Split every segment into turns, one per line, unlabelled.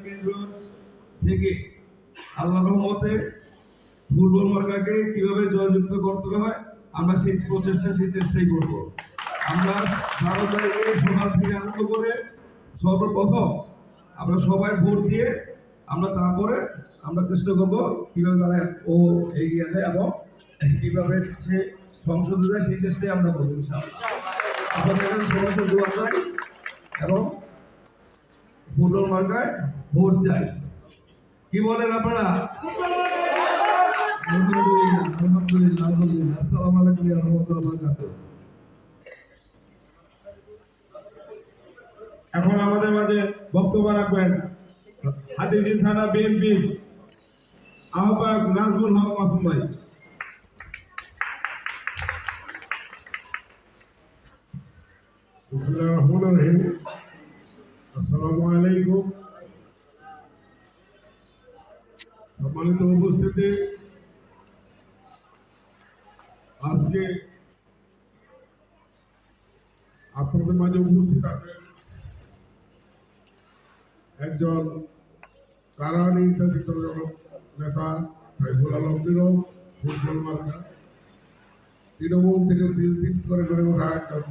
কেন্দ্র থেকে আল্লাহর রহমতে ফুটবল মার্কাকে কিভাবে জয়যুক্ত করতে হয় আমরা সেই চেষ্টাই করব। আমরা 12 তারিখে সকাল থেকে আরম্ভ করে সর্বপ্রথম আমরা সবাই ভোট দিয়ে তারপরে আমরা চেষ্টা করবো কিভাবে তারা ও এগিয়ে যায় এবং কিভাবে সে সংসদে যায় সেই চেষ্টাই আমরা করবো। আপনাদের সমস্ত দোয়া চাই এবং ফুটবল মার্কায় ভোট চাই। কি বলেন আপনারা? আলহামদুলিল্লাহ। আসসালামু আলাইকুম ওয়া রাহমাতুল্লাহি ওয়া বারাকাতুহু।
এখন আমাদের মাঝে বক্তব্য রাখবেন হাতিঝিল থানা বিএনপির আহ্বায়ক নাজমুল হক মাসুম ভাই।
আসসালামু আলাইকুম। সম্মানিত উপস্থিতি, আজকে আপনাদের মাঝে উপস্থিত আছেন একজন কারা নির্যাতিত নেতা সাইফুল আলম নীরব, ফুটবল মার্কা তৃণমূল থেকে দিল করে ওঠা একজন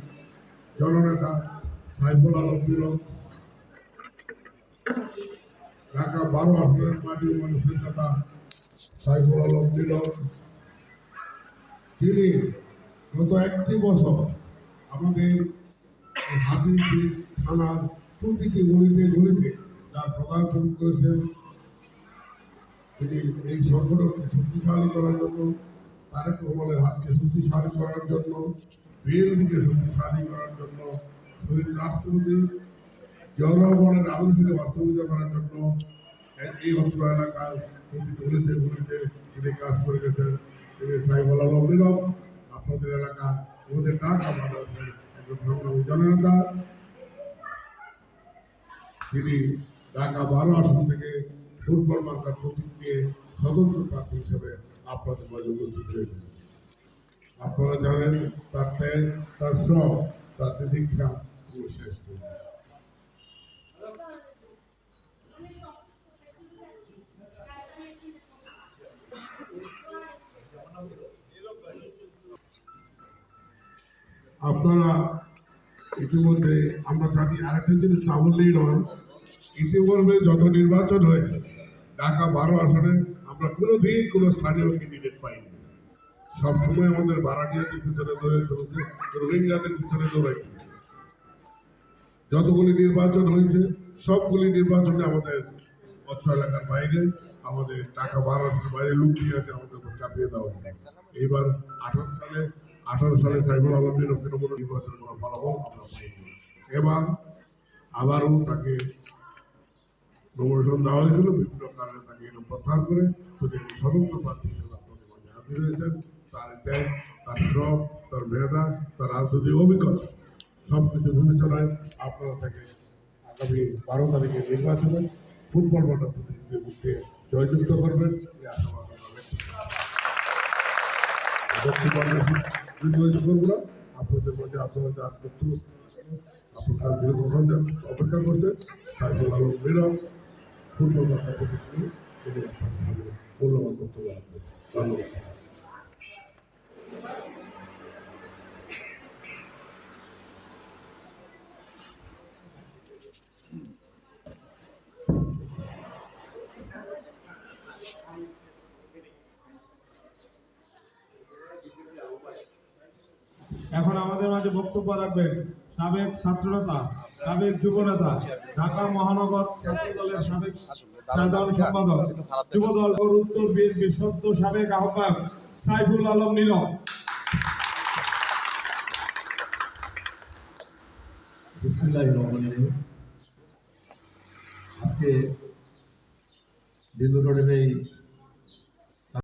জননেতা সাইফুল আলম নীরব, ঢাকা 12 আসনের মাটির মানুষের নেতা সাইফুল আলম নীরব, তিনি গত একটি বছর আমাদের হাতিঝিল থানার প্রতিটি গলিতে তার পদার্পণ করেছেন। তিনি এই সংগঠনকে শক্তিশালী করার জন্য, তারেক রহমানের হাতকে শক্তিশালী করার জন্য, বিএনপিকে শক্তিশালী করার জন্য, শহীদ রাষ্ট্রপতি জনগণের আদর্শকে বাস্তবায়িত করার জন্য এই অত্র এলাকার প্রতি গলিতে তিনি কাজ করে গেছেন। তিনি সাইফুল আলম নীরব, আপনাদের এলাকা আমাদের ঢাকা বাংলাদেশের একজন সংগ্রামী জননেতা। তিনি ঢাকা 12 আসন থেকে ফুটবল মার্কার প্রতীক নিয়ে স্বতন্ত্র প্রার্থী হিসেবে আপনাদের মাঝে উপস্থিত হয়েছেন। আপনারা জানেন তার ত্যাগ, তার শ্রম, তার দীক্ষা কোনো শেষ নেই। আপনারা ইতিমধ্যে আমরা জানি, আরেকটা জিনিস না বললেই নয়, ইতিপূর্বে যত নির্বাচন হয়েছে ঢাকা 12 আসনে আমরা কোনোদিন কোনো স্থানীয় ক্যান্ডিডেট পাইনি। সবসময় আমাদের ভাড়াটিয়াদের পিছনে দৌড়ে চলেছে, রোহিঙ্গাদের পিছনে দৌড়াই চলেছে। যতগুলি নির্বাচন হয়েছে সবগুলি নির্বাচনে আমাদের অত্র এলাকার বাইরে, আমাদের ঢাকা 12 আসনের বাইরে লুকিয়াতে আমাদের চাপিয়ে দেওয়া হয়। এইবার 18 সালে সাইফুল আলম নীরবকে নির্বাচন করার ফলাফল আমরা পাইনি। এবার আবারও তাকে নমিনেশন দেওয়া হয়েছিল, বিভিন্ন কারণে তাকে প্রত্যাহার করে শুধু স্বতন্ত্র প্রার্থী হিসেবে আপনাদের মাঝে হাজির হয়েছেন। তার ত্যাগ, তার শ্রম, তার মেধা, তার রাজনৈতিক অভিজ্ঞতা সবকিছু বিবেচনায় আপনারা তাকে আগামী 12 তারিখে নির্বাচনে ফুটবল মাঠের প্রতিনিধিদের মধ্যে জয়যুক্ত করবেন এই আশাবাদ করবো না। আপনাদের মধ্যে আপনারা যা করতে আপনার দীর্ঘক্ষণ অপেক্ষা করছেন সাইফুল আলম নীরব ফুটবল মাঠের প্রতিনিধি তিনি আপনাদের সামনে মূল্যবান বক্তব্য রাখবেন। ধন্যবাদ।
এখন আমাদের মাঝে বক্তব্য রাখবেন সাবেক ছাত্রনেতা, সাবেক যুবনেতা, ঢাকা মহানগর ছাত্র দলের সাবেক সাধারণ সম্পাদক, যুবদল ও উত্তর বিএনপির সদ্য সাবেক আহ্বায়ক সাইফুল আলম নীরব।
আজকে দীর্ঘদিনের এই